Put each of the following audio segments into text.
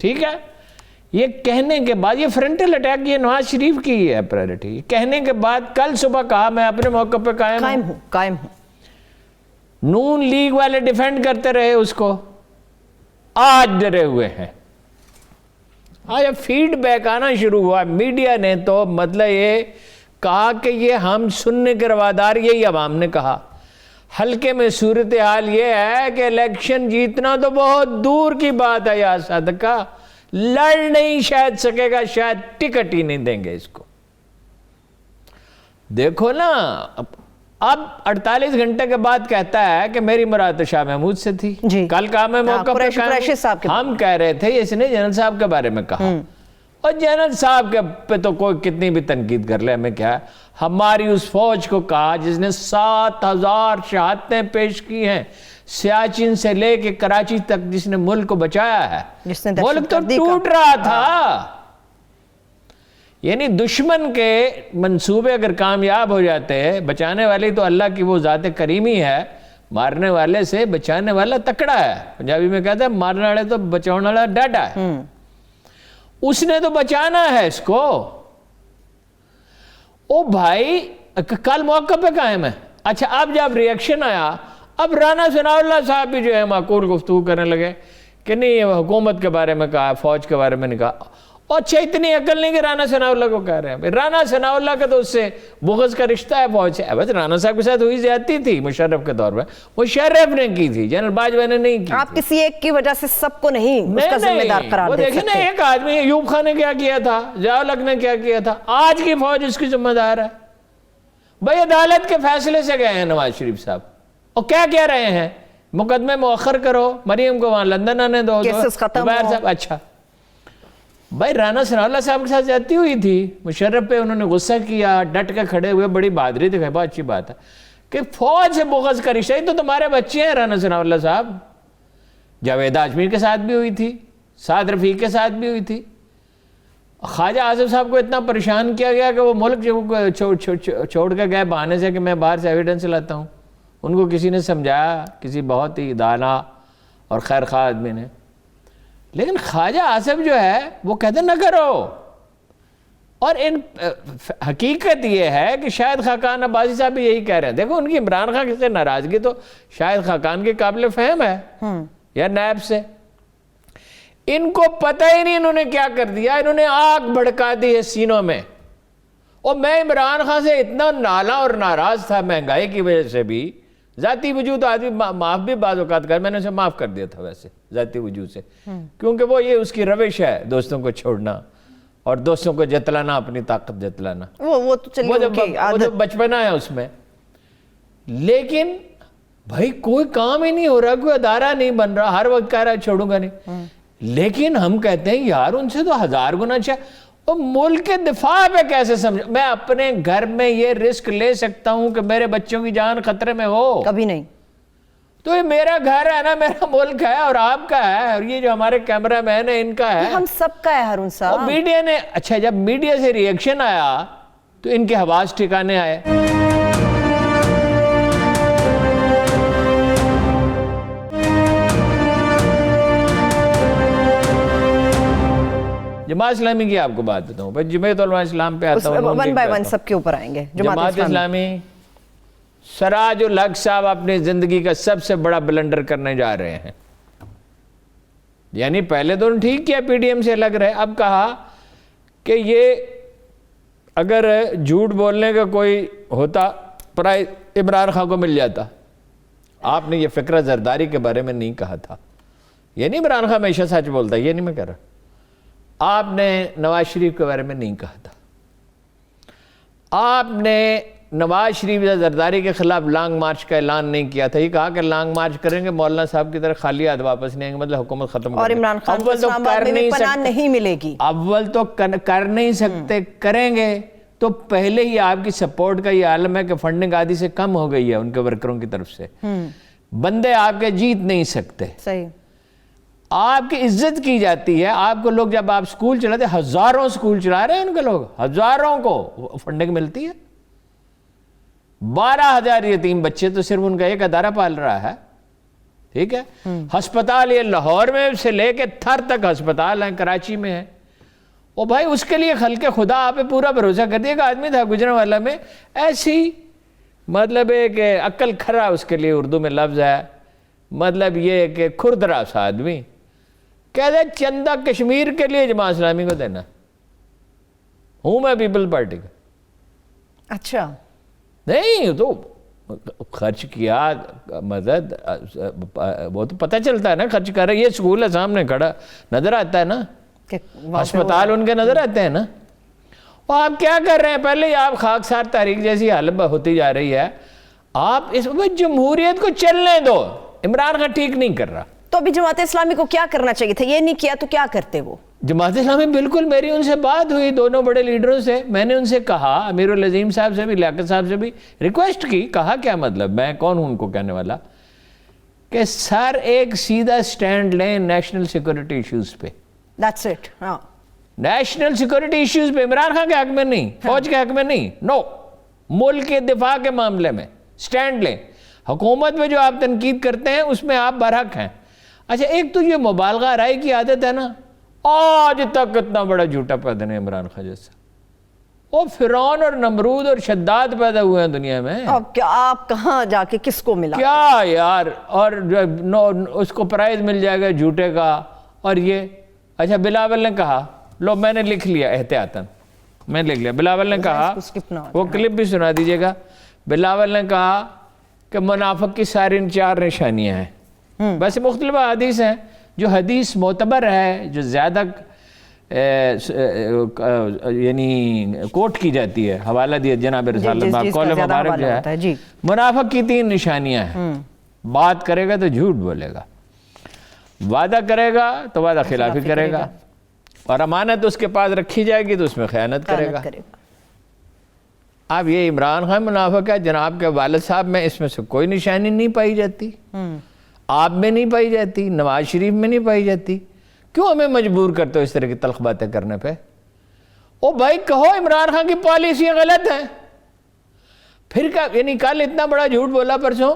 ٹھیک ہے. یہ کہنے کے بعد، یہ فرنٹل اٹیک یہ نواز شریف کی ہے پرائرٹی. کہنے کے بعد کل صبح کہا میں اپنے موقع پہ قائم ہوں. نون لیگ والے ڈیفینڈ کرتے رہے اس کو، آج ڈرے ہوئے ہیں. آج فیڈ بیک آنا شروع ہوا میڈیا نے، تو مطلب یہ کہا کہ یہ ہم سننے کے روادار، یہی عوام نے کہا. حلقے میں صورتحال یہ ہے کہ الیکشن جیتنا تو بہت دور کی بات ہے، یا صدقہ لڑ نہیں شاید سکے گا، شاید ٹکٹ ہی نہیں دیں گے اس کو. دیکھو نا، اب 48 گھنٹے کے بعد کہتا ہے کہ میری مراد شاہ محمود سے تھی. کل کہا میں موقع پہ، ہم کہہ رہے تھے اس نے جنرل صاحب کے بارے میں کہا، اور جنرل صاحب کے پہ تو کوئی کتنی بھی تنقید کر لے، ہمیں کیا ہے. ہماری اس فوج کو کہا جس نے 7000 شہادتیں پیش کی ہیں، سیاچن سے لے کے کراچی تک، جس نے ملک کو بچایا ہے. ملک تو ٹوٹ رہا تھا. یعنی دشمن کے منصوبے اگر کامیاب ہو جاتے، بچانے والی تو اللہ کی وہ ذات کریمی ہے، مارنے والے سے بچانے والا تکڑا ہے. پنجابی میں کہتے ہیں مارنے والے تو بچاؤنے والا ڈاڈا ہے. اس نے تو بچانا ہے اس کو. او بھائی کل موقع پہ قائم ہے. اچھا اب جب ریئیکشن آیا، اب رانا ثناء اللہ صاحب بھی جو ہے معقول گفتگو کرنے لگے کہ نہیں حکومت کے بارے میں کہا، فوج کے بارے میں نہیں کہا. اچھا اتنی عقل نہیں کہ رانا ثناء اللہ کو کہہ رہے ہیں. رانا ثناء اللہ کا تو اس سے بغض کا رشتہ ہے فوج سے. بس رانا صاحب کے ساتھ ہوئی زیادتی تھی مشرف کے دور میں، وہ شرف نے کی تھی، جنرل باجوہ نے نہیں کی. آپ کسی ایک کی وجہ سے سب کو نہیں اس کا ذمہ دار قرار دے سکتے. دیکھیں نا، ایک آدمی ایوب خان نے کیا کیا تھا، ضیاء الحق نے کیا کیا تھا، آج کی فوج اس کی ذمہ دار ہے. بھائی عدالت کے فیصلے سے گئے ہیں نواز شریف صاحب، اور کیا کہہ رہے ہیں، مقدمے مؤخر کرو، مریم کو وہاں لندن آنے دو، اچھا. بھائی رانا ثناء اللہ صاحب کے ساتھ زیادتی ہوئی تھی، مشرف پہ انہوں نے غصہ کیا، ڈٹ کے کھڑے ہوئے، بڑی بہادری دکھائی. بہت اچھی بات ہے کہ فوج سے بغض کا رشتہ، تو تمہارے بچے ہیں رانا ثناء اللہ صاحب. جاوید ہاشمی کے ساتھ بھی ہوئی تھی، سعد رفیق کے ساتھ بھی ہوئی تھی. خواجہ آصف صاحب کو اتنا پریشان کیا گیا کہ وہ ملک چھوڑ کے گئے بہانے سے کہ میں باہر سے ایویڈنس لاتا ہوں. ان کو کسی نے سمجھایا، کسی بہت ہی دانا اور خیر خواہ آدمی نے. لیکن خواجہ آصف جو ہے وہ کہتے نہ کرو. اور حقیقت یہ ہے کہ شاہد خاقان عباسی صاحب بھی یہی کہہ رہے ہیں. دیکھو ان کی عمران خان سے ناراضگی تو شاہد خاقان کے قابل فہم ہے یا نیب سے. ان کو پتہ ہی نہیں انہوں نے کیا کر دیا، انہوں نے آگ بھڑکا دی ہے سینوں میں. اور میں عمران خان سے اتنا نالا اور ناراض تھا مہنگائی کی وجہ سے بھی، ذاتی وجود آدمی معاف بھی بعض اوقات کر، میں نے اسے معاف کر دیا تھا ویسے ذاتی وجود سے، کیونکہ وہ یہ اس کی روش ہے دوستوں کو چھوڑنا اور دوستوں کو جتلانا، اپنی طاقت جتلانا، وہ جو بچپنا ہے اس میں. لیکن بھائی کوئی کام ہی نہیں ہو رہا، کوئی ادارہ نہیں بن رہا، ہر وقت کہہ رہا ہے چھوڑوں گا نہیں. لیکن ہم کہتے ہیں یار ان سے تو 1000 گنا اچھا. اور ملک کے دفاع پہ کیسے سمجھ، میں اپنے گھر میں یہ رسک لے سکتا ہوں کہ میرے بچوں کی جان خطرے میں ہو؟ کبھی نہیں. تو یہ میرا گھر ہے نا، میرا ملک ہے اور آپ کا ہے، اور یہ جو ہمارے کیمرہ مین ہے ان کا ہے، ہم سب کا ہے ہارون صاحب. اور میڈیا نے، اچھا جب میڈیا سے ریئیکشن آیا تو ان کے حواس ٹھکانے آئے. جماعت اسلامی کی آپ کو بات بتاؤں، پھر جمعیت علماء اسلام پہ آتا ہوں، ون بائی ون سب کے اوپر آئیں گے. جماعت اسلامی، سراج الحق صاحب اپنی زندگی کا سب سے بڑا بلنڈر کرنے جا رہے ہیں. یعنی پہلے تو انہوں نے ٹھیک کیا، پی ڈی ایم سے الگ رہے، اب کہا کہ یہ اگر جھوٹ بولنے کا کوئی ہوتا پرائز عمران خان کو مل جاتا. آپ نے یہ فکرہ زرداری کے بارے میں نہیں کہا تھا. یہ نہیں عمران خان ہمیشہ سچ بولتا، یہ نہیں میں کہہ رہا. آپ نے نواز شریف کے بارے میں نہیں کہا تھا. آپ نے نواز شریف زرداری کے خلاف لانگ مارچ کا اعلان نہیں کیا تھا. یہ کہا کہ لانگ مارچ کریں گے مولانا صاحب کی طرح خالی ہاتھ واپس نہیں آئیں گے، مطلب حکومت ختم کر اور عمران خان کو اسلام آباد میں پناہ نہیں ملے گی. اول تو کر نہیں سکتے، کریں گے تو پہلے ہی آپ کی سپورٹ کا یہ عالم ہے کہ فنڈنگ آدھی سے کم ہو گئی ہے ان کے ورکروں کی طرف سے. بندے آپ کے جیت نہیں سکتے. صحیح. آپ کی عزت کی جاتی ہے. آپ کو لوگ جب آپ سکول چلاتے، ہزاروں سکول چلا رہے ہیں ان کے لوگ، ہزاروں کو فنڈنگ ملتی ہے. 12,000 یتیم بچے تو صرف ان کا ایک ادارہ پال رہا ہے. ٹھیک ہے. ہسپتال یہ لاہور میں سے لے کے تھر تک ہسپتال ہیں, کراچی میں ہے. او بھائی اس کے لیے خلق خدا آپ پہ پورا بھروسہ کرتی ہے. ایک آدمی تھا گجرانوالہ میں, ایسی مطلب ہے کہ عقل کھرا اس کے لیے اردو میں لفظ ہے, مطلب یہ کہ کھردرا سا آدمی, کہتے چندہ کشمیر کے لیے جماعت اسلامی کو دینا. ہوں میں پیپل پارٹی کا. اچھا نہیں تو خرچ کیا, مدد وہ تو پتہ چلتا ہے نا خرچ کر رہے. یہ سکول ہے سامنے کھڑا, نظر آتا ہے نا, ہسپتال ان کے نظر آتے ہیں نا. وہ آپ کیا کر رہے ہیں؟ پہلے ہی آپ خاکسار تحریک جیسی حالت ہوتی جا رہی ہے. آپ اس وقت جمہوریت کو چلنے دو. عمران خان ٹھیک نہیں کر رہا. تو ابھی جماعت اسلامی کو کیا کرنا چاہیے تھا؟ یہ نہیں کیا تو کیا کرتے وہ؟ جماعت اسلامی بالکل, میری ان سے بات ہوئی دونوں بڑے لیڈروں سے. میں نے ان سے کہا, امیر العظیم صاحب سے بھی, لیاقت صاحب سے بھی ریکویسٹ کی. کہا کیا مطلب, میں کون ہوں ان کو کہنے والا, کہ سر ایک سیدھا سٹینڈ لیں نیشنل سیکورٹی ایشوز پہ. That's it. ہاں نیشنل سیکورٹی ایشوز پہ, عمران خان کے حق میں نہیں, فوج کے حق میں نہیں, نو, ملک کے دفاع کے معاملے میں سٹینڈ لیں. حکومت میں جو آپ تنقید کرتے ہیں اس میں آپ برحق ہیں. اچھا ایک تو یہ مبالغہ رائے کی عادت ہے نا, آج تک اتنا بڑا جھوٹا پیدا نہیں عمران خان جیسا. وہ فرعون اور نمرود اور شداد پیدا ہوئے ہیں دنیا میں. اب کیا آپ کہاں جا کے کس کو ملا کیا یار, اور اس کو پرائز مل جائے گا جھوٹے کا. اور یہ اچھا بلاول نے کہا, لو میں نے لکھ لیا احتیاطاً, میں لکھ لیا. بلاول نے کہا, وہ کلپ بھی سنا دیجیے گا. بلاول نے کہا کہ منافق کی ساری 4 نشانیاں ہیں. ویسے مختلف حدیث ہیں, جو حدیث معتبر ہے, جو زیادہ یعنی کوٹ کی جاتی ہے, حوالہ دیا جناب رسالت باب قول مبارک جو ہے. منافق کی 3 نشانیاں ہیں. بات کرے گا تو جھوٹ بولے گا, وعدہ کرے گا تو وعدہ خلافی کرے گا, اور امانت اس کے پاس رکھی جائے گی تو اس میں خیانت کرے گا. اب یہ عمران خان منافق ہے, جناب کے والد صاحب میں اس میں سے کوئی نشانی نہیں پائی جاتی, آپ میں نہیں پائی جاتی, نواز شریف میں نہیں پائی جاتی. کیوں ہمیں مجبور کرتے ہو اس طرح کی تلخ باتیں کرنے پہ؟ او بھائی کہو عمران خان کی پالیسیاں غلط ہیں. پھر یعنی کل اتنا بڑا جھوٹ بولا پرسوں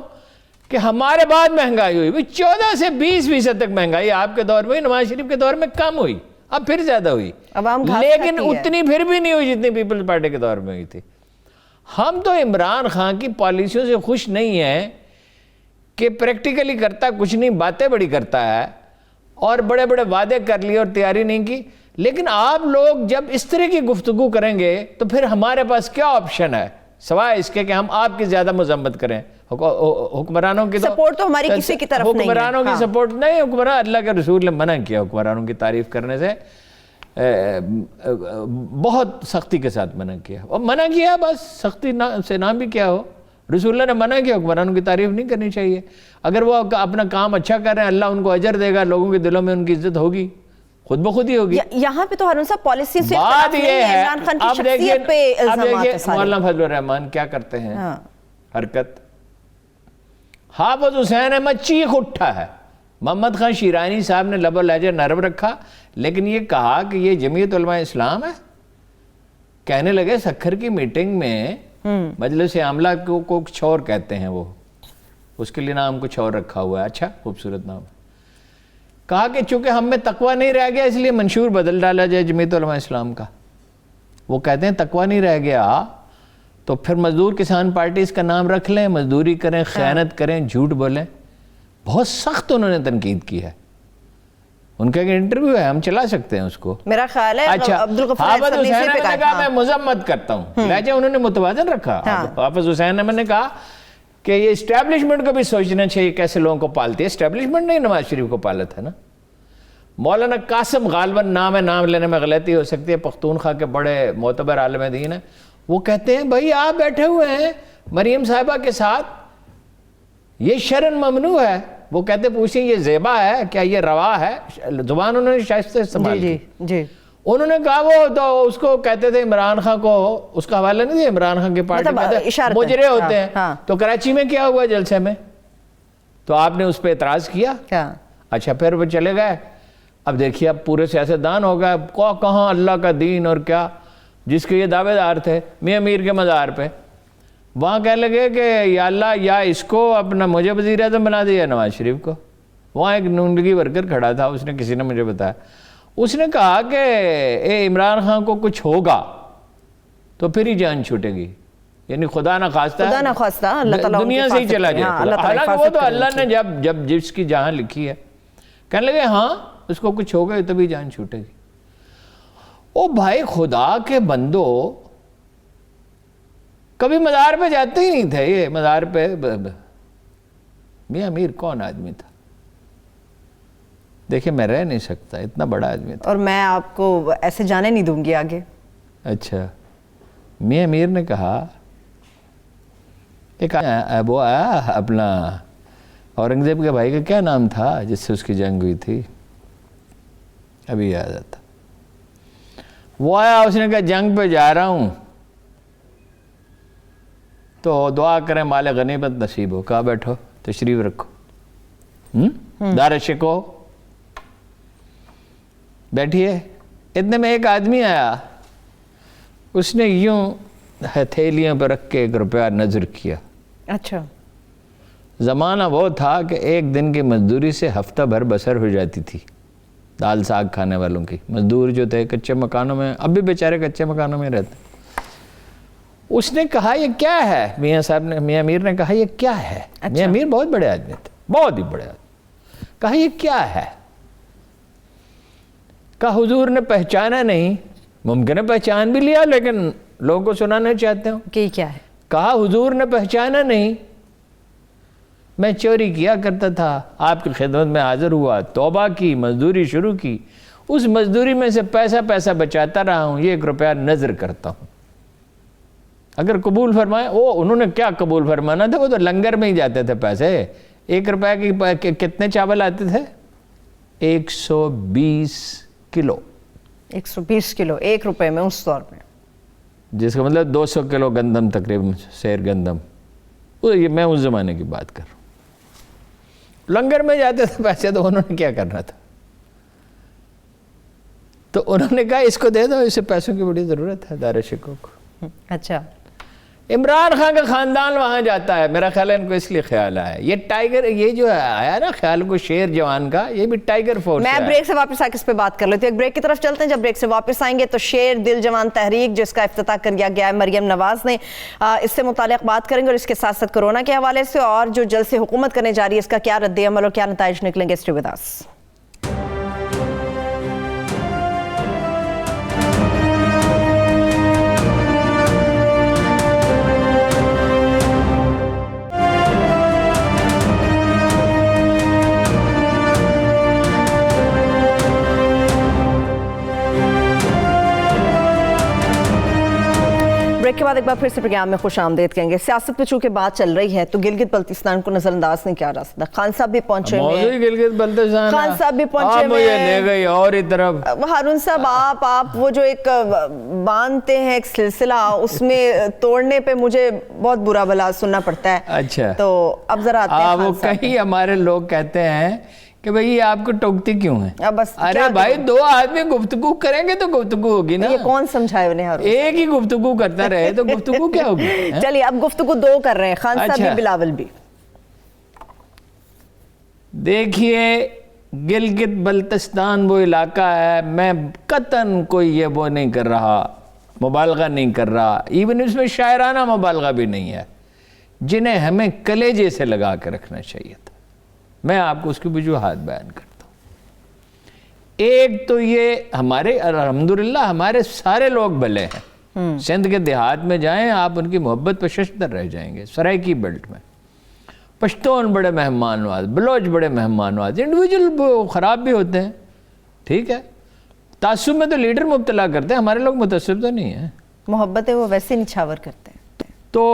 کہ ہمارے بعد مہنگائی ہوئی. 14 سے 20% تک مہنگائی آپ کے دور میں, نواز شریف کے دور میں کم ہوئی, اب پھر زیادہ ہوئی, لیکن اتنی پھر بھی نہیں ہوئی جتنی پیپلز پارٹی کے دور میں ہوئی تھی. ہم تو عمران خان کی پالیسیوں سے خوش نہیں ہیں کہ پریکٹیکلی کرتا کچھ نہیں, باتیں بڑی کرتا ہے, اور بڑے بڑے وعدے کر لیے اور تیاری نہیں کی. لیکن آپ لوگ جب اس طرح کی گفتگو کریں گے تو پھر ہمارے پاس کیا آپشن ہے سوائے اس کے کہ ہم آپ کی زیادہ مذمت کریں. حکمرانوں کی سپورٹ تو ہماری کسی کی طرف نہیں ہے. حکمرانوں کی سپورٹ نہیں, حکمران اللہ کے رسول نے منع کیا حکمرانوں کی تعریف کرنے سے, بہت سختی کے ساتھ منع کیا. اور منع کیا بس, سختی سے نام بھی کیا ہو, رسول اللہ نے منع کیا حکمرانوں کی تعریف نہیں کرنی چاہیے. اگر وہ اپنا کام اچھا کر رہے ہیں اللہ ان کو اجر دے گا, لوگوں کے دلوں میں ان کی عزت ہوگی, خود بخود ہی ہوگی. یہاں پہ تو ہارون صاحب پالیسی سے بات یہ ہے, عمران خان کی اب دیکھیے شخصیت پہ الزامات ہیں سارے. مولانا فضل الرحمان کیا کرتے ہیں حرکت, حافظ حسین احمد چیخ اٹھا ہے. محمد خان شیرانی صاحب نے لب و لہجہ نرم رکھا, لیکن یہ کہا کہ یہ جمعیت علماء اسلام ہے. کہنے لگے سکھر کی میٹنگ میں مجلس عاملہ کو کچھ اور کہتے ہیں, وہ اس کے لیے نام کچھ اور رکھا ہوا ہے, اچھا خوبصورت نام. کہا کہ چونکہ ہم میں تقوی نہیں رہ گیا اس لیے منشور بدل ڈالا جائے جمعیت علماء اسلام کا. وہ کہتے ہیں تقوی نہیں رہ گیا تو پھر مزدور کسان پارٹی اس کا نام رکھ لیں, مزدوری کریں, خیانت کریں, جھوٹ بولیں. بہت سخت انہوں نے تنقید کی ہے. ان کا ایک انٹرویو ہے, ہم چلا سکتے ہیں اس کو, میرا خیال ہے. اچھا حافظ حسین احمد نے کہا میں مذمت کرتا ہوں, لہجہ انہوں نے متوازن رکھا. حافظ حسین احمد نے کہا کہ یہ اسٹیبلشمنٹ کو بھی سوچنا چاہیے کیسے لوگوں کو پالتی ہے. اسٹیبلشمنٹ نے نواز شریف کو پالا تھا نا. مولانا قاسم غالباً نام ہے, نام لینے میں غلطی ہو سکتی ہے, پختونخوا کے بڑے معتبر عالم دین ہیں. وہ کہتے ہیں بھائی آپ بیٹھے ہوئے ہیں مریم صاحبہ کے ساتھ, یہ شرن ممنوع ہے. وہ کہتے پوچھیں یہ زیبا ہے کیا, یہ روا ہے, زبان انہوں نے شائستہ استعمال کی. جی انہوں نے کہا وہ تو اس کو کہتے تھے عمران خان کو, اس کا حوالہ نہیں تھا عمران خان کی پارٹی میں مجرے ہوتے ہیں. تو کراچی میں کیا ہوا جلسے میں, تو آپ نے اس پہ اعتراض کیا. اچھا پھر وہ چلے گئے. اب دیکھیے اب پورے سیاستدان ہو گئے, کہاں اللہ کا دین اور کیا, جس کے یہ دعوے دار تھے میاں میر کے مزار پہ. وہاں کہنے لگے کہ یا اللہ یا اس کو اپنا مجھے وزیر اعظم بنا دیا نواز شریف کو. وہاں ایک نون لیگی ورکر کھڑا تھا, اس نے کسی نے مجھے بتایا, اس نے کہا کہ اے عمران خان کو کچھ ہوگا تو پھر ہی جان چھوٹے گی, یعنی خدا نہ خواستہ اللہ تعالیٰ دنیا سے ہی چلا جائے. حالانکہ وہ تو اللہ نے جب جس کی جہاں لکھی ہے, کہنے لگے ہاں اس کو کچھ ہوگا تبھی جان چھوٹے گی. او بھائی خدا کے بندو, کبھی مزار پہ جاتے ہی نہیں تھے. یہ مزار پہ میاں امیر کون آدمی تھا, دیکھیں میں رہ نہیں سکتا, اتنا بڑا آدمی تھا. اور میں آپ کو ایسے جانے نہیں دوں گی آگے. اچھا, میاں امیر نے کہا ایک وہ آیا اپنا اورنگزیب کے بھائی کا کیا نام تھا جس سے اس کی جنگ ہوئی تھی, ابھی یاد آتا. وہ آیا, اس نے کہا جنگ پہ جا رہا ہوں تو دعا کریں مال غنیمت نصیب ہو. کہا بیٹھو تشریف رکھو, دار شکو بیٹھیے. اتنے میں ایک آدمی آیا, اس نے یوں ہتھیلیاں پہ رکھ کے 1 روپیہ نظر کیا. اچھا, زمانہ وہ تھا کہ 1 دن کی مزدوری سے ہفتہ بھر بسر ہو جاتی تھی دال ساگ کھانے والوں کی. مزدور جو تھے کچے مکانوں میں, اب بھی بیچارے کچے مکانوں میں رہتے. اس نے کہا یہ کیا ہے, میاں امیر نے کہا یہ کیا ہے. میاں امیر بہت بڑے آدمی تھے, بہت ہی بڑے آدمی. کہا یہ کیا ہے. کہا حضور نے پہچانا نہیں. ممکن ہے پہچان بھی لیا لیکن لوگوں کو سنانا چاہتے ہوں کہ کیا ہے. کہا حضور نے پہچانا نہیں, میں چوری کیا کرتا تھا, آپ کی خدمت میں حاضر ہوا, توبہ کی, مزدوری شروع کی, اس مزدوری میں سے پیسہ بچاتا رہا ہوں, یہ 1 روپیہ نظر کرتا ہوں, اگر قبول فرمائے. انہوں نے کیا قبول فرمانا تھا, وہ تو لنگر میں ہی جاتے تھے پیسے. 1 روپیہ کی کتنے چاول آتے تھے, 120 کلو. 120 کلو 1 روپے میں اس دور میں, جس کا مطلب 200 کلو گندم تقریباً, سیر گندم. یہ میں اس زمانے کی بات کر رہا ہوں. لنگر میں جاتے تھے پیسے, تو انہوں نے کیا کرنا تھا, تو انہوں نے کہا اس کو دے دو, اسے پیسوں کی بڑی ضرورت ہے دار شکو کو. اچھا, عمران خان کا خاندان وہاں جاتا ہے, میرا خیال ہے ان کو اس لیے خیال آیا. یہ ٹائیگر, یہ جو آیا نا خیال کو شیر جوان کا, یہ بھی ٹائیگر فورس ہے. میں بریک سے واپس آ کے اس پہ بات کر لیتی ہوں. ایک بریک کی طرف چلتے ہیں. جب بریک سے واپس آئیں گے تو شیر دل جوان تحریک جس کا افتتاح کر گیا ہے مریم نواز نے, اس سے متعلق بات کریں گے, اور اس کے ساتھ ساتھ کورونا کے حوالے سے, اور جو جلد سے حکومت کرنے جا رہی ہے اس کا کیا رد عمل اور کیا نتائج نکلیں گے. Stay with us. بریک کے بعد ایک بار پھر سے پروگرام میں خوش آمدید کہیں گے. سیاست پہ چونکہ بات چل رہی ہے تو گلگت بلتستان کو نظر انداز نہیں کیا جا سکتا. خان صاحب بھی پہنچے ہوئے ہیں, گلگت بلتستان, خان صاحب بھی پہنچے ہوئے ہیں, لے گئی اور ایک طرف. ہارون صاحب آپ وہ جو ایک باندھتے ہیں ایک سلسلہ, اس میں توڑنے پہ مجھے بہت برا بھلا سننا پڑتا ہے. اچھا, تو اب ذرا آتے ہیں. وہ کہیں ہمارے لوگ کہتے ہیں کہ بھئی آپ کو ٹوکتی کیوں ہیں. بس ارے بھائی 2 آدمی گفتگو کریں گے تو گفتگو ہوگی نا. یہ کون سمجھائے انہیں ہارون, ایک ہی گفتگو کرتا رہے تو گفتگو کیا ہوگی. چلیے اب گفتگو 2 کر رہے ہیں, خان صاحب بھی بلاول بھی. دیکھیے گلگت بلتستان وہ علاقہ ہے, میں قطعاً کوئی یہ وہ نہیں کر رہا, مبالغہ نہیں کر رہا, ایون اس میں شاعرانہ مبالغہ بھی نہیں ہے, جنہیں ہمیں کلیجے سے لگا کے رکھنا چاہیے تھا. میں آپ کو اس کی وجوہات بیان کرتا ہوں. ایک تو یہ ہمارے الحمدللہ ہمارے سارے لوگ بھلے ہیں. سندھ کے دیہات میں جائیں آپ, ان کی محبت پہ ششدر رہ جائیں گے. سرائکی بیلٹ میں پشتون بڑے مہمان نواز, بلوچ بڑے مہمان نواز, انڈیویجول خراب بھی ہوتے ہیں, ٹھیک ہے. تعصب میں تو لیڈر مبتلا کرتے ہیں, ہمارے لوگ متعصب تو نہیں ہیں. محبت ہے وہ ویسے نچھاور کرتے ہیں. تو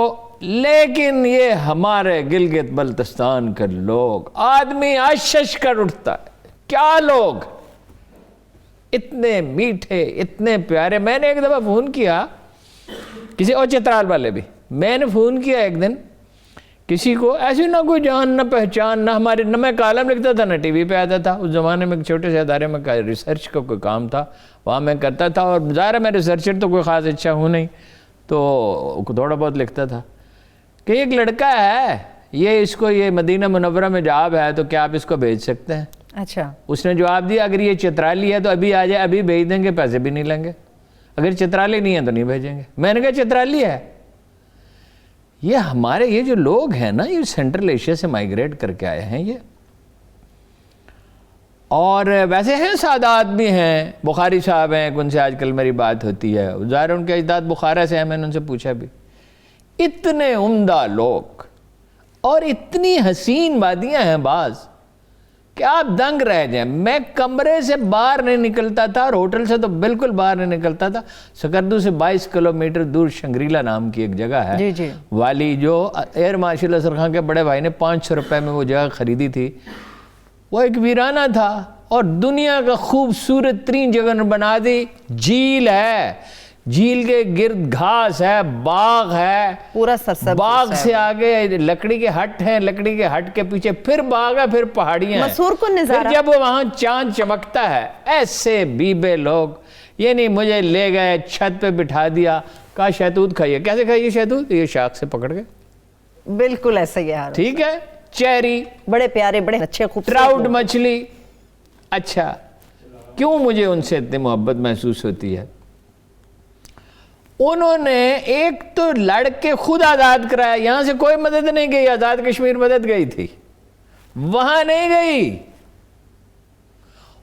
لیکن یہ ہمارے گلگت بلتستان کے لوگ, آدمی آشش کر اٹھتا ہے, کیا لوگ اتنے میٹھے اتنے پیارے. میں نے ایک دفعہ فون کیا کسی اور چترال والے بھی, میں نے فون کیا ایک دن کسی کو, ایسی نہ کوئی جان نہ پہچان, نہ میں کالم لکھتا تھا نہ ٹی وی پہ آتا تھا. اس زمانے میں ایک چھوٹے سے ادارے میں ریسرچ کا کوئی کام تھا, وہاں میں کرتا تھا, اور ظاہر ہے میں ریسرچر تو کوئی خاص اچھا ہوں نہیں, تو تھوڑا بہت لکھتا تھا. کہ ایک لڑکا ہے، یہ اس کو یہ مدینہ منورہ میں جاب ہے، تو کیا آپ اس کو بھیج سکتے ہیں؟ اچھا، اس نے جواب دیا اگر یہ چترالی ہے تو ابھی آ جائے، ابھی بھیج دیں گے، پیسے بھی نہیں لیں گے، اگر چترالی نہیں ہے تو نہیں بھیجیں گے۔ میں نے کہا چترالی ہے؟ یہ ہمارے یہ جو لوگ ہیں نا، یہ سینٹرل ایشیا سے مائیگریٹ کر کے آئے ہیں یہ، اور ویسے ہیں سادہ آدمی ہیں، بخاری صاحب ہیں، ان سے آج کل میری بات ہوتی ہے، ظاہر ان کے اجداد بخارا سے ہیں، میں نے ان سے پوچھا بھی، اتنے عمدہ لوگ اور اتنی حسین وادیاں ہیں بعض کہ آپ دنگ رہ جائیں۔ میں کمرے سے باہر نہیں نکلتا تھا اور ہوٹل سے تو بالکل باہر نہیں نکلتا تھا۔ سکردو سے 22 کلومیٹر دور شنگریلا نام کی ایک جگہ ہے، جی جی، والی، جو ایئر مارشل اصغر خان کے بڑے بھائی نے 500 روپے میں وہ جگہ خریدی تھی۔ وہ ایک ویرانہ تھا اور دنیا کا خوبصورت ترین جگہ بنا دی، جھیل ہے، جھیل کے گرد گھاس ہے، باغ ہے، پورا سرسبز، باغ سے آگے لکڑی کے ہٹ ہیں، لکڑی کے ہٹ کے پیچھے پھر باغ ہے، پھر پہاڑیاں ہیں، مسحور کن نظارہ۔ پھر جب وہاں چاند چمکتا ہے، ایسے بیبے لوگ، یہ نہیں مجھے لے گئے چھت پہ بٹھا دیا، کہا شہتوت کھائیے۔ کیسے کھائیے شہتوت؟ یہ شاخ سے پکڑ کے، بالکل ایسا ہی ہے، ٹھیک ہے، چیری، بڑے پیارے، بڑے اچھے، خوبصورت ٹراؤٹ لوگ۔ مچھلی۔ اچھا، کیوں مجھے ان سے اتنی محبت محسوس ہوتی ہے؟ انہوں نے ایک تو لڑ کے خود آزاد کرایا، یہاں سے کوئی مدد نہیں گئی، آزاد کشمیر مدد گئی تھی، وہاں نہیں گئی،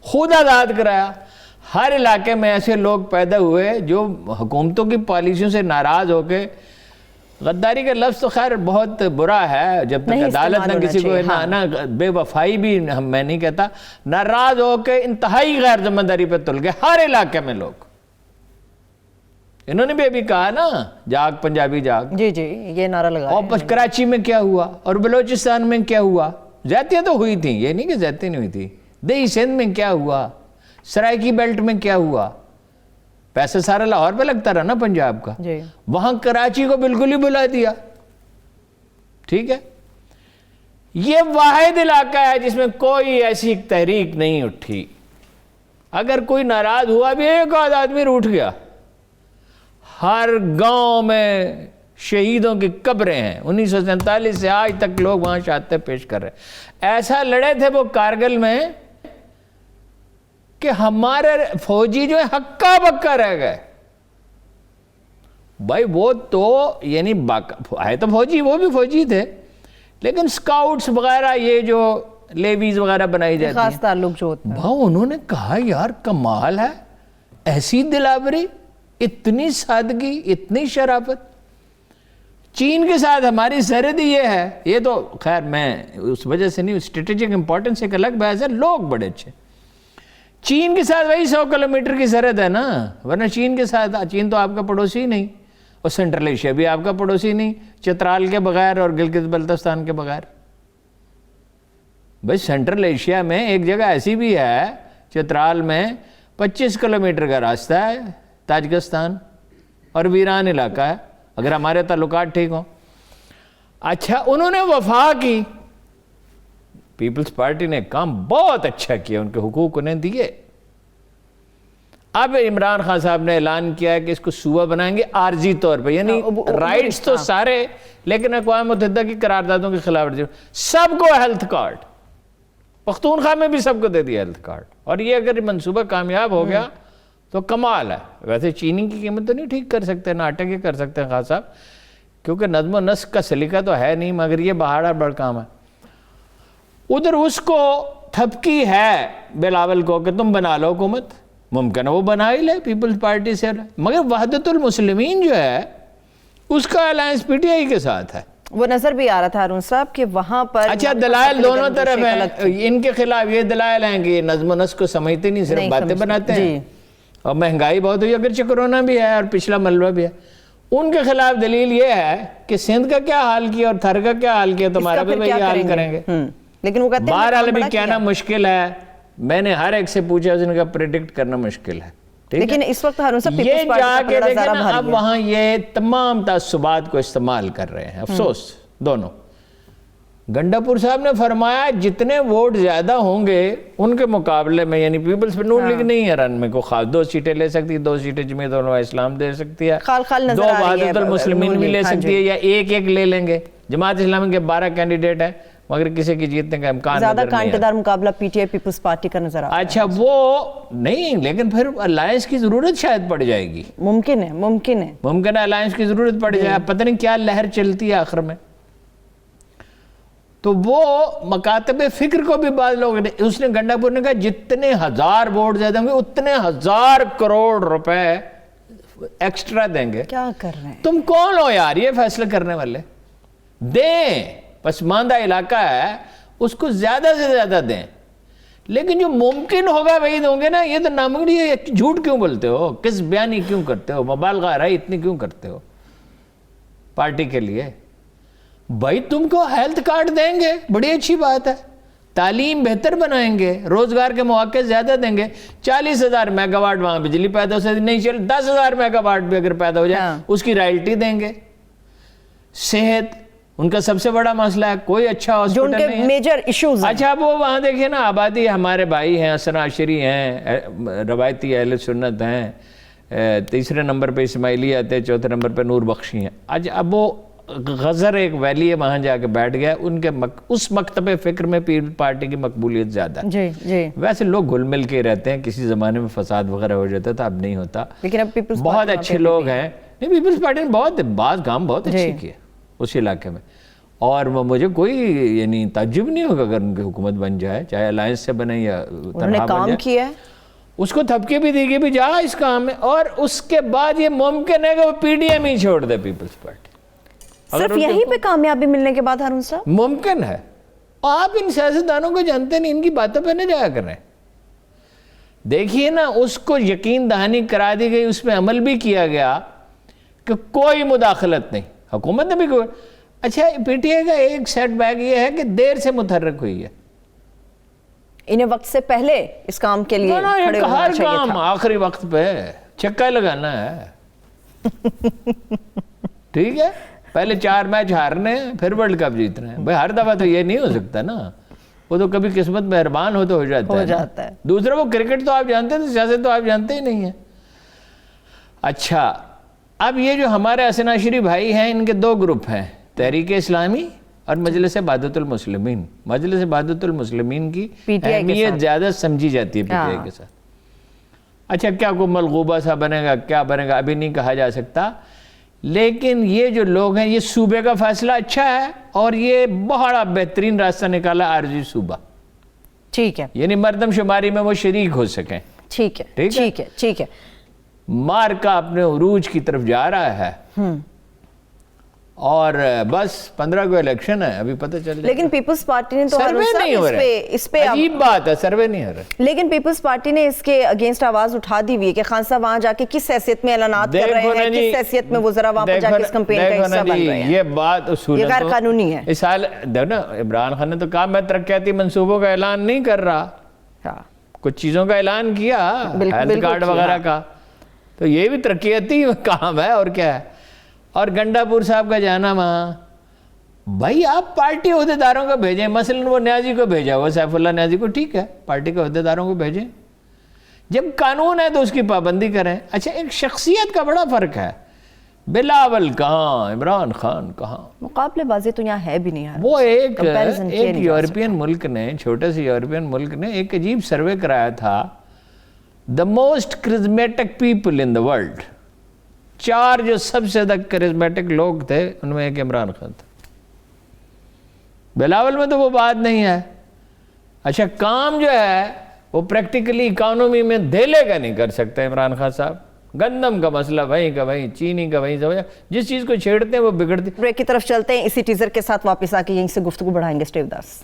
خود آزاد کرایا۔ ہر علاقے میں ایسے لوگ پیدا ہوئے جو حکومتوں کی پالیسیوں سے ناراض ہو کے، غداری کا لفظ تو خیر بہت برا ہے، جب تک عدالت نہ کسی کو نہ بے وفائی بھی میں نہیں کہتا، ناراض ہو کے انتہائی غیر ذمہ داری پہ تل گئے ہر علاقے میں لوگ۔ انہوں نے بھی ابھی کہا نا، جاگ پنجابی جاگ، جی جی، یہ نعرہ لگا۔ اور کراچی میں کیا ہوا اور بلوچستان میں کیا ہوا؟ زیادتیاں تو ہوئی تھیں، یہ نہیں کہ زیادتی نہیں ہوئی تھی، دیہی سندھ میں کیا ہوا، سرائکی بیلٹ میں کیا ہوا، پیسہ سارا لاہور پہ لگتا رہا نا پنجاب کا، جی، وہاں کراچی کو بالکل ہی بلا دیا، ٹھیک ہے۔ یہ واحد علاقہ ہے جس میں کوئی ایسی تحریک نہیں اٹھی، اگر کوئی ناراض ہوا بھی ایک آدھ آدمی روٹھ گیا۔ ہر گاؤں میں شہیدوں کی قبریں ہیں، 1947 سے آج تک لوگ وہاں شہادتیں پیش کر رہے ہیں۔ ایسا لڑے تھے وہ کارگل میں کہ ہمارے فوجی جو ہے ہکا بکا رہ گئے۔ بھائی وہ تو یعنی ہے تو فوجی، وہ بھی فوجی تھے، لیکن سکاؤٹس وغیرہ یہ جو لیویز وغیرہ بنائی جاتی ہیں، خاص تعلق جو ہوتا ہے، بھائی انہوں نے کہا یار کمال ہے، ایسی دلاوری، اتنی سادگی، اتنی شرافت۔ چین کے ساتھ ہماری سرحد یہ ہے، یہ تو خیر میں اس وجہ سے نہیں، اسٹریٹجک امپورٹنس ایک الگ بحث ہے، لوگ بڑے اچھے۔ چین کے ساتھ وہی 100 کلومیٹر کی سرحد ہے نا، ورنہ چین کے ساتھ، چین تو آپ کا پڑوسی ہی نہیں، اور سینٹرل ایشیا بھی آپ کا پڑوسی نہیں، چترال کے بغیر اور گلگت بلتستان کے بغیر۔ بھائی سینٹرل ایشیا میں ایک جگہ ایسی بھی ہے، چترال میں 25 کلومیٹر کا راستہ ہے، تاجکستان، اور ویران علاقہ ہے، اگر ہمارے تعلقات ٹھیک ہوں۔ اچھا، انہوں نے وفا کی، پیپلز پارٹی نے کام بہت اچھا کیا، ان کے حقوق انہیں دیے۔ اب عمران خان صاحب نے اعلان کیا ہے کہ اس کو صوبہ بنائیں گے عارضی طور پہ، یعنی رائٹس تو سارے، لیکن اقوام متحدہ کی قراردادوں کے خلاف ورزی، سب کو ہیلتھ کارڈ، پختونخوا میں بھی سب کو دے دیا ہیلتھ کارڈ، اور یہ اگر منصوبہ کامیاب ہو گیا تو کمال ہے۔ ویسے چینی کی قیمت تو نہیں ٹھیک کر سکتے، نہ آٹے کے کر سکتے ہیں خان صاحب، کیونکہ نظم و نسق کا سلیقہ تو ہے نہیں، مگر یہ بہاڑا بڑا کام ہے۔ ادھر اس کو تھپکی ہے بلاول کو کہ تم بنا لو حکومت، ممکن ہے وہ بنا ہی لے پیپلز پارٹی سے، مگر وحدت المسلمین جو ہے اس کا الائنس پی ٹی آئی کے ساتھ ہے۔ وہ نظر بھی آ رہا تھا ہارون صاحب کہ وہاں پر اچھا دلائل دونوں طرف ہیں، ان کے خلاف یہ دلائل ہیں کہ نظم و نسق کو سمجھتے نہیں، صرف باتیں بناتے ہیں، اور مہنگائی بہت ہوئی، اگرچہ کرونا بھی ہے اور پچھلا ملبہ بھی ہے۔ ان کے خلاف دلیل یہ ہے کہ سندھ کا کیا حال کیا اور تھر کا کیا حال کیا، تمہارا بھی وہی حال کریں گے۔ لیکن وہ کہتے ہیں بہرحال ابھی کہنا مشکل ہے، میں نے ہر ایک سے پوچھا، اس نے کہا پریڈکٹ کرنا مشکل ہے، لیکن اس وقت ہارون صاحب یہ جا کے دیکھیں نا، اب وہاں یہ تمام تعصبات کو استعمال کر رہے ہیں، افسوس دونوں، گنڈاپور صاحب نے فرمایا جتنے ووٹ زیادہ ہوں گے ان کے مقابلے میں، یعنی پیپلز نون لیگ نہیں ہے رن میں کو خاص 2 سیٹیں لے سکتی ہے، 2 سیٹیں جمعیت علماء اسلام دے سکتی ہے، 2 وحدت المسلمین بھی لے سکتی ہے، یا ایک لے لیں گے۔ جماعت اسلامی کے 12 کینڈیڈیٹ ہیں مگر کسی کی جیتنے کا امکان زیادہ کانٹے دار مقابلہ P T I Peoples Party کا نظر آتا ہے۔ اچھا وہ نہیں، لیکن پھر الائنس کی ضرورت شاید پڑ جائے گی، ممکن ہے الائنس کی ضرورت پڑ جائے، پتہ نہیں کیا لہر چلتی ہے آخر میں۔ تو وہ مکاتب فکر کو بھی بعض لوگ نے، اس نے گنڈاپور نے کہا جتنے 1000 ووٹ زیادہ ہوں گے اتنے 1000 کروڑ روپے ایکسٹرا دیں گے۔ کیا کر رہے ہیں تم کون ہو یار یہ فیصلہ کرنے والے؟ دیں، پسماندہ علاقہ ہے اس کو زیادہ سے زیادہ دیں، لیکن جو ممکن ہوگا وہی دوں گے نا۔ یہ تو ناممکن، یہ جھوٹ کیوں بولتے ہو؟ کس بیانی کیوں کرتے ہو؟ مبالغہ رائے اتنی کیوں کرتے ہو پارٹی کے لیے؟ بھائی تم کو ہیلتھ کارڈ دیں گے، بڑی اچھی بات ہے، تعلیم بہتر بنائیں گے، روزگار کے مواقع زیادہ دیں گے، 40,000 میگا واٹ وہاں بجلی پیدا ہو سکتی نہیں، چل 10,000 میگا واٹ بھی اگر پیدا ہو جائے اس کی رائلٹی دیں گے۔ صحت ان کا سب سے بڑا مسئلہ ہے، کوئی اچھا ہاسپٹل نہیں ہے، میجر ایشوز ہیں۔ اچھا اب وہ وہاں دیکھیں نا، آبادی ہمارے بھائی ہیں، حسن عاشری ہیں، روایتی اہل سنت ہیں، 3 نمبر پہ اسماعیلیت ہے، 4 نمبر پہ نور بخشی ہیں۔ اچھا اب وہ غزر ایک ویلی ہے، وہاں جا کے بیٹھ گیا، ان کے اس مکتب فکر میں پیپل پارٹی کی مقبولیت زیادہ ہے۔ جی ویسے لوگ گھل مل کے رہتے ہیں، کسی زمانے میں فساد وغیرہ ہو جاتا تھا، اب نہیں ہوتا، لیکن اب پیپلز بہت اچھے لوگ ہیں۔ نہیں، پیپلز پارٹی نے بہت بعض کام بہت اچھے کیے اس علاقے میں، اور وہ مجھے کوئی یعنی تعجب نہیں ہوگا اگر ان کی حکومت بن جائے، چاہے الائنس سے بنے یا انہوں نے کام کیا ہے، اس کو تھپکے بھی دی گئی بھی جا اس کام میں، اور اس کے بعد یہ ممکن ہے کہ وہ پی ڈی ایم ہی چھوڑ دے پیپلز پارٹی، صرف یہیں پہ کامیابی ملنے کے بعد ہارون صاحب؟ ممکن ہے۔ آپ ان سیاستدانوں کو جانتے نہیں، ان کی باتوں پہ نہ جایا کریں۔ دیکھیے نا، اس کو یقین دہانی کرا دی گئی، اس میں عمل بھی کیا گیا کہ کوئی مداخلت نہیں، حکومت نے بھی کوئی۔ اچھا پی ٹی آئی کا ایک سیٹ بیک یہ ہے کہ دیر سے متحرک ہوئی ہے، انہیں وقت سے پہلے اس کام کے لیے کھڑے ہونا ہر چاہیے کام تھا۔ آخری وقت پہ چھکا لگانا ہے، ٹھیک ہے، پہلے 4 میچ ہارنے ہیں پھر ورلڈ کپ جیتنا ہے۔ بھائی ہر دفعہ تو یہ نہیں ہو سکتا نا، وہ تو کبھی قسمت مہربان ہو تو ہو جاتا ہے۔ دوسرا وہ کرکٹ تو آپ جانتے ہیں، سیاست تو آپ جانتے ہی نہیں ہیں۔ اچھا اب یہ جو ہمارے حسن عاشری بھائی ہیں، ان کے 2 گروپ ہیں، تحریک اسلامی اور مجلس وحدت المسلمین۔ مجلس وحدت المسلمین کی اہمیت زیادہ سمجھی جاتی ہے پی ٹی آئی کے ساتھ۔ اچھا کیا کوئی ملغوبہ سا بنے گا، کیا بنے گا، ابھی نہیں کہا جا سکتا، لیکن یہ جو لوگ ہیں، یہ صوبے کا فیصلہ اچھا ہے، اور یہ بڑا بہترین راستہ نکالا عارضی صوبہ، ٹھیک ہے، یعنی مردم شماری میں وہ شریک ہو سکیں۔ ٹھیک ہے، مار کا اپنے عروج کی طرف جا رہا ہے، اور بس 15 کو الیکشن ہے، ابھی پتہ چل جائے۔ لیکن پیپلز پارٹی نے تو سروے نہیں ہو رہے، اس پہ عجیب بات ہے، سروے نہیں ہو رہے، لیکن پیپلز پارٹی نے اس کے اگینسٹ آواز اٹھا دی ہوئی ہے کہ خان صاحب وہاں جا کے کس حیثیت میں اعلانات کر رہے ہیں، کس حیثیت میں وہ ذرا وہاں پر جا کے اس کمپین کا حصہ بن رہے ہیں۔ یہ بات اصول یہ غیر قانونی ہے۔ اس حال دیکھنا، عمران خان نے تو کہا میں ترقیاتی منصوبوں کا اعلان نہیں کر رہا، کچھ چیزوں کا اعلان کیا، ہیلتھ کارڈ وغیرہ کا، تو یہ بھی ترقیاتی کام ہے اور کیا ہے۔ اور گنڈاپور صاحب کا جانا وہاں، بھائی آپ پارٹی عہدیداروں کو بھیجیں، مثلا وہ نیازی کو بھیجا، وہ سیف اللہ نیازی کو، ٹھیک ہے، پارٹی کے عہدیداروں کو بھیجیں، جب قانون ہے تو اس کی پابندی کریں۔ اچھا ایک شخصیت کا بڑا فرق ہے، بلاول کہاں، عمران خان کہاں، مقابلے بازی تو یہاں ہے بھی نہیں یار۔ وہ ایک یورپین ملک نے، چھوٹے سے یورپین ملک نے ایک عجیب سروے کرایا تھا، the most charismatic people in the world, 4 جو سب سے زیادہ کرزمیٹک لوگ تھے ان میں ایک عمران خان تھا۔ بلاول میں تو وہ بات نہیں ہے۔ اچھا کام جو ہے وہ پریکٹیکلی اکانومی میں دھیلے کا نہیں کر سکتے عمران خان صاحب، گندم کا مسئلہ وہیں کا وہیں، چینی کا وہیں، جس چیز کو چھیڑتے ہیں وہ بگڑتی۔ بریک کی طرف چلتے ہیں، اسی ٹیزر کے ساتھ واپس آ کے یہیں سے گفتگو بڑھائیں گے۔ سٹیو داس۔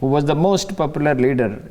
who was the most popular leader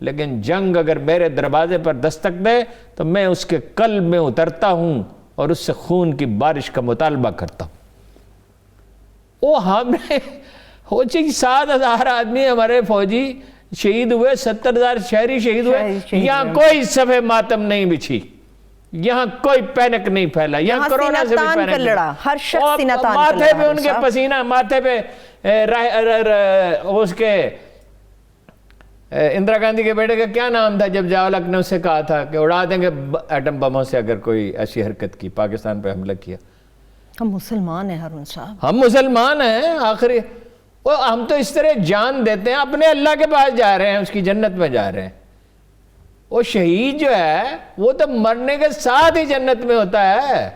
لیکن جنگ اگر میرے دروازے پر دستک دے تو میں اس کے قلب میں اترتا ہوں اور اس سے خون کی بارش کا مطالبہ کرتا ہوں. وہ ہم نے وہ 7,000 آدمی ہمارے فوجی شہید ہوئے, 70,000 شہری شہید ہوئے. یہاں کوئی صفحہ ماتم نہیں بچھی, یہاں کوئی پینک نہیں پھیلا, یہاں کرونا سے بھی پینک لڑا, ہر شخص سینہ تان کر ماتھے پہ ان کے پسینہ, ماتھے پہ اس کے اندرا گاندھی کے بیٹے کا کیا نام تھا جب ضیاء-ال-حق نے اسے کہا تھا کہ اڑا دیں گے ایٹم بموں سے اگر کوئی ایسی حرکت کی, پاکستان پہ حملہ کیا. ہم مسلمان ہیں ہارون صاحب, ہم مسلمان ہیں. آخری ہم تو اس طرح جان دیتے ہیں, اپنے اللہ کے پاس جا رہے ہیں, اس کی جنت میں جا رہے ہیں. وہ شہید جو ہے وہ تو مرنے کے ساتھ ہی جنت میں ہوتا ہے,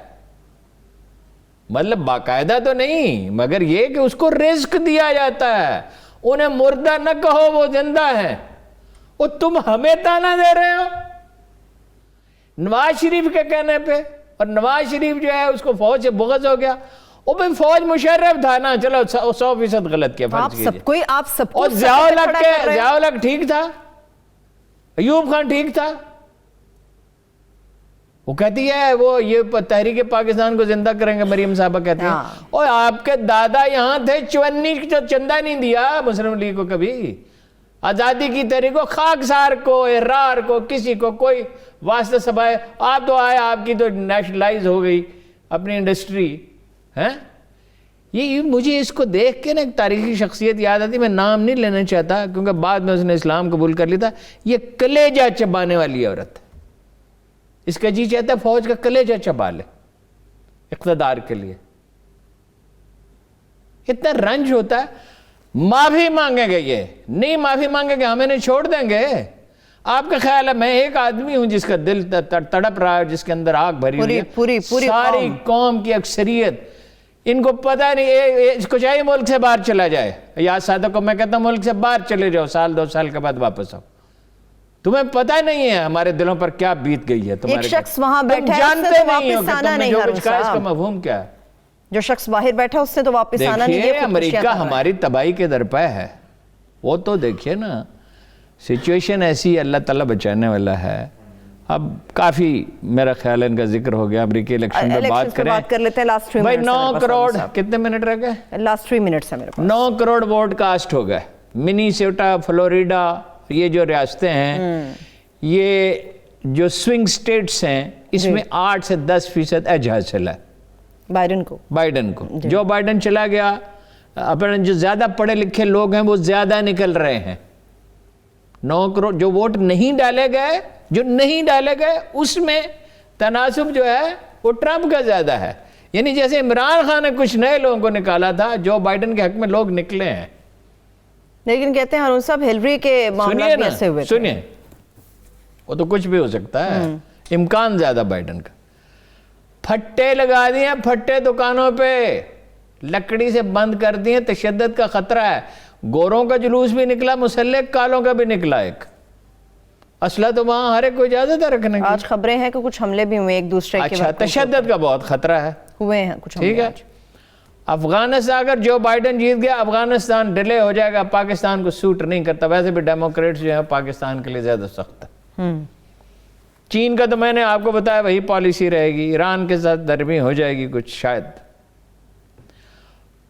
مطلب باقاعدہ تو نہیں, مگر یہ کہ اس کو رزق دیا جاتا ہے. انہیں مردہ نہ کہو, وہ زندہ ہیں. وہ تم ہمیں تانا دے رہے ہو نواز شریف کے کہنے پہ, اور نواز شریف جو ہے اس کو فوج سے بغض ہو گیا. وہ بھی فوج مشرف تھا نا, چلو 100% غلط کیا, فرض کیجئے. آپ سب کو اور ضیاء-ال-حق ٹھیک تھا, ایوب خان ٹھیک تھا. وہ کہتی ہے وہ یہ تحریک پاکستان کو زندہ کریں گے, مریم صاحبہ کہتی ہیں. اور آپ کے دادا یہاں تھے, 54 چندہ نہیں دیا مسلم لیگ کو کبھی. آزادی کی تحریک کو, خاکسار کو, احرار کو, کسی کو کوئی واسطہ سبائے. آپ تو آئے, آپ کی تو نیشنلائز ہو گئی اپنی انڈسٹری. یہ مجھے اس کو دیکھ کے نا ایک تاریخی شخصیت یاد آتی, میں نام نہیں لینا چاہتا کیونکہ بعد میں اس نے اسلام قبول کر لیا تھا. یہ کلیجہ چبانے والی عورت, اس کا جی چاہتا ہے فوج کا کلیجہ چبا لے اقتدار کے لیے. اتنا رنج ہوتا ہے. معافی مانگیں گے, یہ نہیں معافی مانگیں گے ہم انہیں چھوڑ دیں گے. آپ کا خیال ہے میں ایک آدمی ہوں جس کا دل تڑپ رہا ہے, جس کے اندر آگ بھری ہوئی ہے؟ پوری ساری قوم کی اکثریت, ان کو پتہ نہیں, اس کو چاہیے ملک سے باہر چلا جائے. یا سادہ کو میں کہتا ہوں ملک سے باہر چلے جاؤ, 1-2 سال کے بعد واپس آؤ. تمہیں پتہ نہیں ہے ہمارے دلوں پر کیا بیت گئی ہے. ایک شخص وہاں بیٹھا ہے, جانتے نہیں ہو کہ تم نے جو کچھ کہا اس کا مفہوم کیا ہے. جو شخص باہر بیٹھا اس سے تو واپس آنا نہیں. دیکھیے امریکہ ہماری تباہی کے درپے ہے. وہ تو دیکھیے نا, سچویشن ایسی اللہ تعالیٰ بچانے والا ہے. اب کافی میرا خیال ہے ان کا ذکر ہو گیا, امریکی الیکشن پر بات کر لیتے ہیں. لاسٹ 3 منٹ, بھائی 9 کروڑ کتنے منٹ رہ گئے؟ لاسٹ 3 منٹ ہے میرے پاس. 9 کروڑ ووٹ کاسٹ ہو گئے. منیسوٹا, فلوریڈا, یہ جو ریاستیں ہیں, یہ جو سوئنگ سٹیٹس ہیں, اس میں 8 سے 10% ایج حاصل ہے بائیڈن کو. جو بائیڈن چلا گیا, اپنے جو زیادہ پڑھے لکھے لوگ ہیں وہ زیادہ نکل رہے ہیں. 9 کروڑ جو ووٹ نہیں ڈالے گئے, اس میں تناسب جو ہے وہ ٹرمپ کا زیادہ ہے. یعنی جیسے عمران خان نے کچھ نئے لوگوں کو نکالا تھا, جو بائیڈن کے حق میں لوگ نکلے ہیں. لیکن کہتے ہیں ہارون صاحب ہلری کے معاملات بھی ایسے ہوئے. سنیے, وہ تو کچھ بھی ہو سکتا ہے, امکان زیادہ بائیڈن کا. پھٹے لگا دیے, پھٹے دکانوں پہ لکڑی سے بند کر دیے, تشدد کا خطرہ ہے. گوروں کا جلوس بھی نکلا مسلح, کالوں کا بھی نکلا. ایک اسلحہ تو وہاں ہر ایک کو اجازت ہے رکھنے کی. آج خبریں ہیں کہ کچھ حملے بھی ہوئے ایک دوسرے کے. اچھا, تشدد کا بہت خطرہ ہے, ہوئے ہیں کچھ. ٹھیک ہے. افغانستان اگر جو بائیڈن جیت گیا, افغانستان ڈیلے ہو جائے گا, پاکستان کو سوٹ نہیں کرتا. ویسے بھی ڈیموکریٹس جو ہیں پاکستان کے لیے زیادہ سخت ہے. چین کا تو میں نے آپ کو بتایا وہی پالیسی رہے گی. ایران کے ساتھ درمی ہو جائے گی کچھ شاید.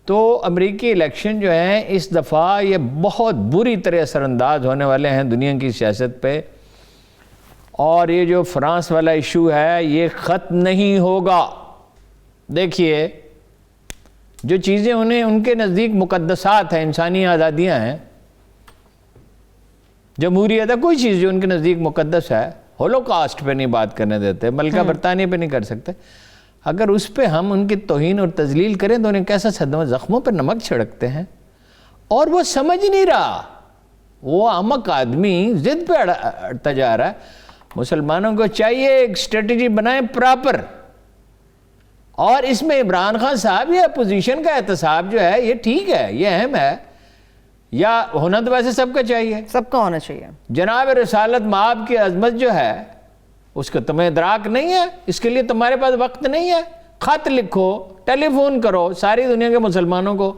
تو امریکی الیکشن جو ہیں اس دفعہ یہ بہت بری طرح اثر انداز ہونے والے ہیں دنیا کی سیاست پہ. اور یہ جو فرانس والا ایشو ہے یہ ختم نہیں ہوگا. دیکھیے, جو چیزیں ان کے نزدیک مقدسات ہیں, انسانی آزادیاں ہیں, جمہوریت ہے, کوئی چیز جو ان کے نزدیک مقدس ہے, ہولوکاسٹ پہ نہیں بات کرنے دیتے, ملکہ برطانیہ پہ نہیں کر سکتے. اگر اس پہ ہم ان کی توہین اور تذلیل کریں تو انہیں کیسا صدمہ, زخموں پہ نمک چھڑکتے ہیں. اور وہ سمجھ نہیں رہا, وہ احمق آدمی ضد پہ اڑتا جا رہا ہے. مسلمانوں کو چاہیے ایک اسٹریٹجی بنائیں پراپر. اور اس میں عمران خان صاحب یہ اپوزیشن کا احتساب جو ہے یہ ٹھیک ہے, یہ اہم ہے, یا ہونا تو ویسے سب کا چاہیے, سب کا ہونا چاہیے. جناب رسالت مآب کی عظمت جو ہے اس کا تمہیں ادراک نہیں ہے, اس کے لیے تمہارے پاس وقت نہیں ہے. خط لکھو, ٹیلی فون کرو ساری دنیا کے مسلمانوں کو,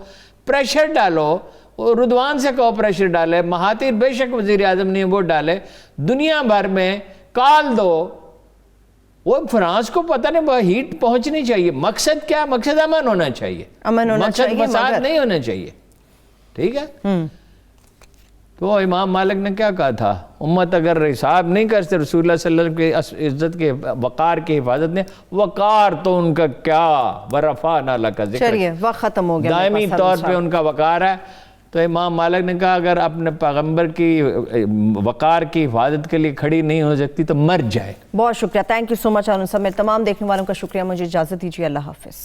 پریشر ڈالو, رضوان سے کہو پریشر ڈالے، مہاتیر بے شک وزیر اعظم نہیں وہ ڈالے، دنیا بھر میں کال دو، وہ فرانس کو پتہ نہیں وہ ہیٹ پہنچنی چاہیے. مقصد کیا؟ مقصد امن ہونا چاہیے، امن ہونا چاہیے، مقصد فساد نہیں ہونا چاہیے. ٹھیک ہے. تو امام مالک نے کیا کہا تھا؟ امت اگر حساب نہیں کرتے رسول اللہ صلی اللہ علیہ وسلم کی عزت کے وقار کی حفاظت نے، وقار تو ان کا کیا، ورفعنا لک ذکرک، چلیے وقت ختم ہو گیا، دائمی طور پہ ان کا وقار ہے. تو امام مالک نے کہا اگر اپنے پیغمبر کی وقار کی حفاظت کے لیے کھڑی نہیں ہو سکتی تو مر جائے. بہت شکریہ، تھینک یو سو مچ ہارون صاحب. تمام دیکھنے والوں کا شکریہ. مجھے اجازت دیجیے، اللہ حافظ.